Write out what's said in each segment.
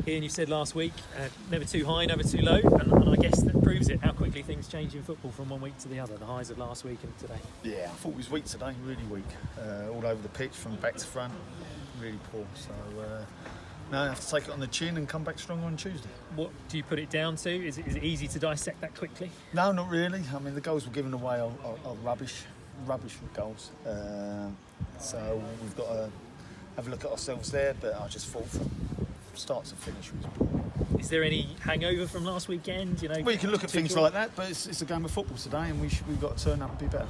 Ian, you said last week, never too high, never too low, and I guess that proves it, how quickly things change in football from one week to the other, the highs of last week and today. Yeah, I thought it was weak today, really weak. All over the pitch, from back to front, really poor. So, no, I have to take it on the chin and come back stronger on Tuesday. What do you put it down to? Is it easy to dissect that quickly? No, not really. I mean, the goals we're giving away are rubbish goals. So we've got to have a look at ourselves there, but I just thought from start to finish was poor. Is there any hangover from last weekend? You know, well, you can look at things like that, but it's a game of football today, and we've got to turn up and be better.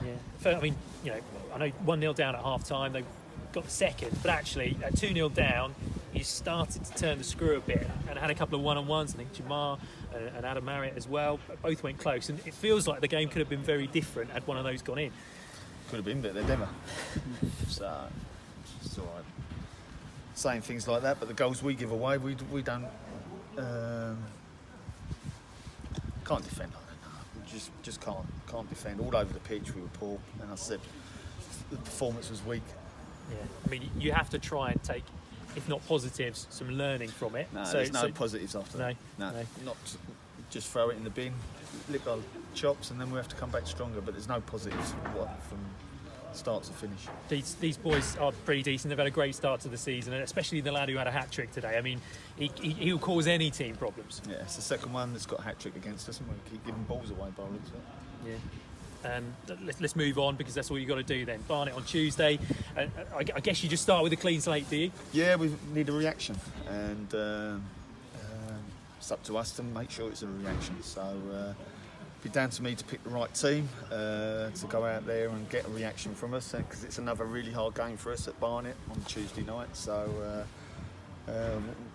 Yeah, I mean, you know, I know 1-0 down at half time, they got the second, but actually at 2-0 down, you started to turn the screw a bit and had a couple of one-on-ones. I think Jamar and Adam Marriott as well, both went close, and it feels like the game could have been very different had one of those gone in. Could have been, but they're never. So it's all right. Saying things like that, but the goals we give away, we don't can't defend like that. No. We just can't defend. All over the pitch, we were poor, and I said the performance was weak. Yeah, I mean, you have to try and take, if not positives, some learning from it. No, there's no positives after that. No, not just throw it in the bin, lick our chops, and then we have to come back stronger. But there's no positives from start to finish. These boys are pretty decent. They've had a great start to the season, and especially the lad who had a hat-trick today. I mean, he'll cause any team problems. Yeah, it's the second one that's got a hat-trick against us, and we keep giving balls away by the looks of it. Yeah. And let's move on, because that's all you've got to do then. Barnet on Tuesday. I guess you just start with a clean slate, do you? Yeah, we need a reaction, and it's up to us to make sure it's a reaction. So it'll be down to me to pick the right team to go out there and get a reaction from us, because it's another really hard game for us at Barnet on Tuesday night. So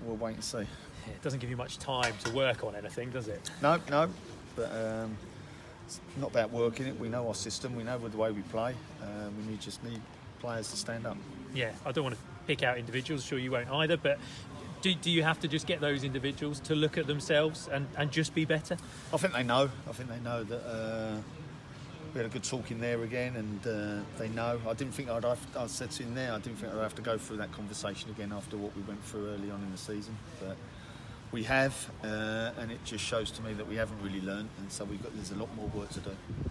we'll wait and see. Yeah, it doesn't give you much time to work on anything, does it? No, but it's not about working it. We know our system, we know the way we play. We just need players to stand up. Yeah, I don't want to pick out individuals, sure you won't either, but do you have to just get those individuals to look at themselves and just be better? I think they know that we had a good talk in there again, and they know. I said to him there, I didn't think I'd have to go through that conversation again after what we went through early on in the season, but we have, and it just shows to me that we haven't really learned, and so there's a lot more work to do.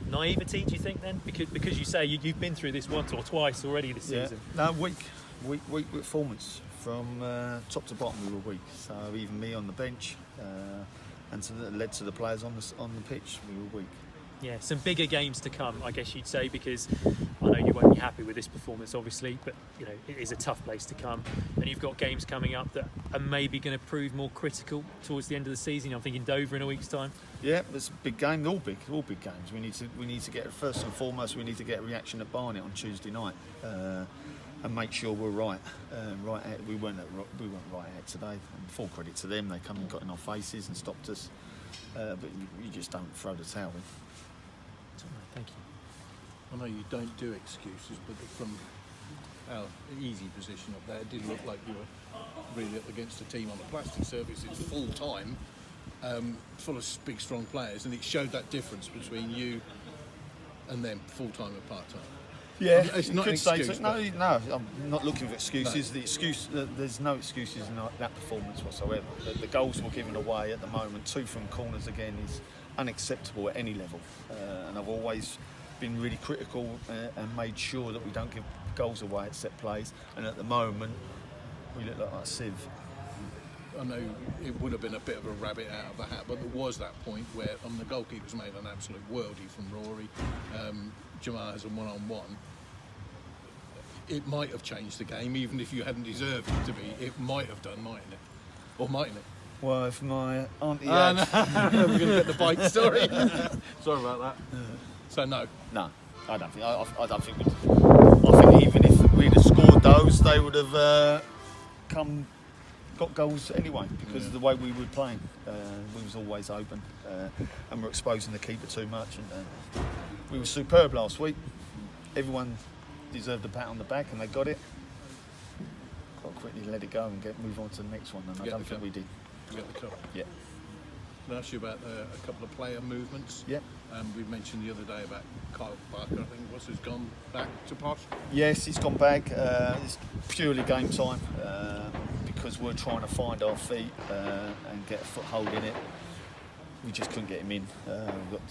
Naivety, do you think then? Because you say you've been through this once or twice already this season. No, weak performance from top to bottom. We were weak. So even me on the bench, and so that led to the players on the pitch. We were weak. Yeah, some bigger games to come, I guess you'd say, because I know you won't be happy with this performance, obviously, but you know it is a tough place to come, and you've got games coming up that are maybe going to prove more critical towards the end of the season. I'm thinking Dover in a week's time. Yeah, it's a big game. All big games. We need to get, first and foremost, we need to get a reaction at Barnet on Tuesday night, and make sure we're right. We weren't right out today. And full credit to them. They come and got in our faces and stopped us, but you just don't throw the towel in. Thank you. I know you don't do excuses, but from our easy position up there, it did look like you were really up against a team on the plastic surface. It's full time, full of big, strong players, and it showed that difference between you and them, full time and part time. Yeah, it's not an excuse. No, I'm not looking for excuses. No. There's no excuses in that performance whatsoever. The goals we're giving away at the moment, 2 from corners again, is unacceptable at any level, and I've always been really critical and made sure that we don't give goals away at set plays, and at the moment we look like a sieve. I know it would have been a bit of a rabbit out of the hat, but there was that point where the goalkeeper's made an absolute worldie from Rory. Jamar has a one-on-one. It might have changed the game, even if you hadn't deserved it to be. It might have done, mightn't it? Or mightn't it? Well, if my auntie had... We're going to get the bike story. Sorry about that. So no, I don't think. I don't think. I think even if we'd have scored those, they would have got goals anyway, because of the way we were playing. We was always open, and we're exposing the keeper too much. And we were superb last week. Everyone deserved a pat on the back, and they got it. Got to quickly let it go and move on to the next one, and I don't think we did. Get the cup. Yeah. Can I ask you about a couple of player movements? Yeah. We mentioned the other day about Kyle Barker, I think has gone back to Posh. Yes, he's gone back. It's purely game time because we're trying to find our feet and get a foothold in it. We just couldn't get him in. We got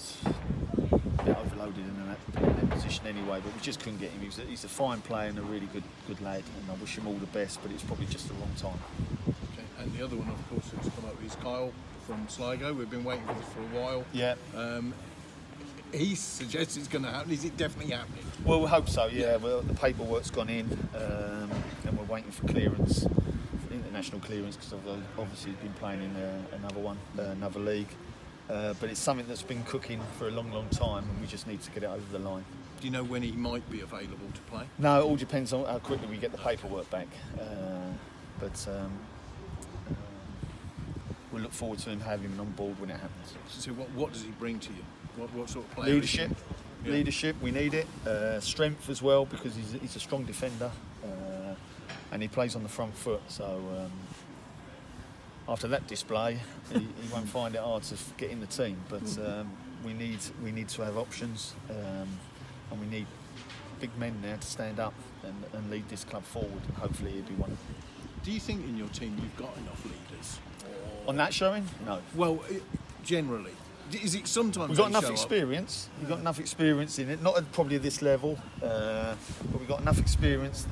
a bit overloaded in that position anyway, but we just couldn't get him. He's a fine player and a really good lad, and I wish him all the best, but it's probably just the wrong time. Okay. And the other one, of course, that's come up is Kyle from Sligo. We've been waiting for this for a while. Yeah. He suggests it's going to happen. Is it definitely happening? Well, we hope so, yeah. Well, the paperwork's gone in, and we're waiting for clearance, for international clearance, because obviously he's been playing in another league. But it's something that's been cooking for a long time, and we just need to get it over the line. Do you know when he might be available to play? No, it all depends on how quickly we get the paperwork back. But we'll look forward to him having him on board when it happens. So what does he bring to you? What sort of player? Leadership. Yeah. Leadership, we need it. Strength as well, because he's a strong defender, and he plays on the front foot. So after that display, he won't find it hard to get in the team. But we need to have options, and we need big men there to stand up and lead this club forward. And hopefully, he'll be one. Do you think in your team you've got enough leaders? On that showing? No. Well, generally. Is it sometimes we've got enough experience? We've got enough experience in it, not at probably this level, but we've got enough experience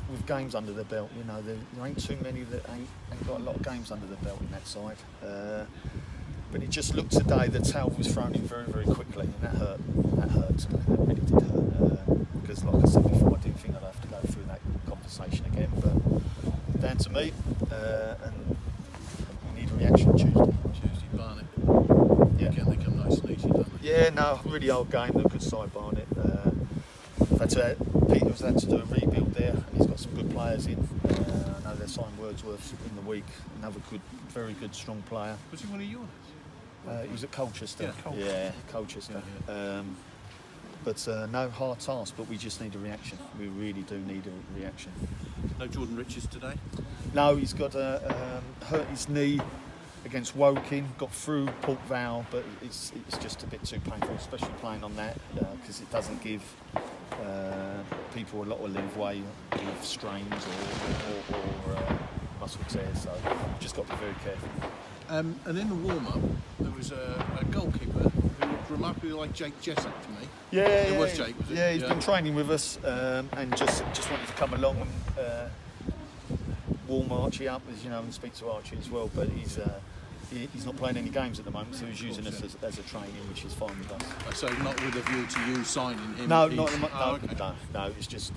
with games under the belt. You know, there ain't too many that ain't got a lot of games under the belt in that side. But it just looked today that Tal was thrown in very, very quickly, and that hurt. That hurt today. That really did hurt. Because, like I said before, I didn't think I'd have to go through that conversation again. But down to me, and we need a reaction Tuesday. Barnet. Yeah. Again, they come nice and easy, don't they? Yeah, no, really old game. They're a good side, Barnet. Peter's had to do a rebuild there, and he's got some good players in. I know they signed Wordsworth in the week, another good, very good, strong player. Was he one of yours? He was at Colchester. Yeah, Colchester. Yeah. But no hard task, but we just need a reaction. We really do need a reaction. No Jordan Richards today? No, he's got hurt his knee against Woking, got through Port Vale, but it's just a bit too painful, especially playing on that, because it doesn't give people a lot of leeway with strains or muscle tears, so you've just got to be very careful. And in the warm-up, there was a goalkeeper who looked remarkably like Jake Jessup to me. Yeah, it was Jake, was it? Yeah, he's been training with us and just wanted to come along and warm Archie up, as you know, and speak to Archie as well. But he's not playing any games at the moment, so he's using us as a training, which is fine with us. So not with a view to you signing him? No, not at the moment. Oh, okay. No. It's just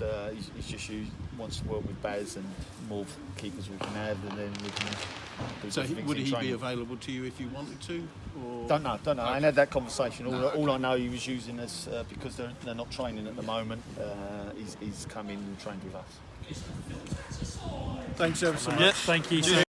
he's just wants to work with Baz and more keepers we can have, and then we can. So would he be available to you if you wanted to? Or? Don't know. Okay. I ain't had that conversation. All I know, he was using us because they're not training at the moment. He's come in and trained with us. Thanks ever so much. Yeah, thank you.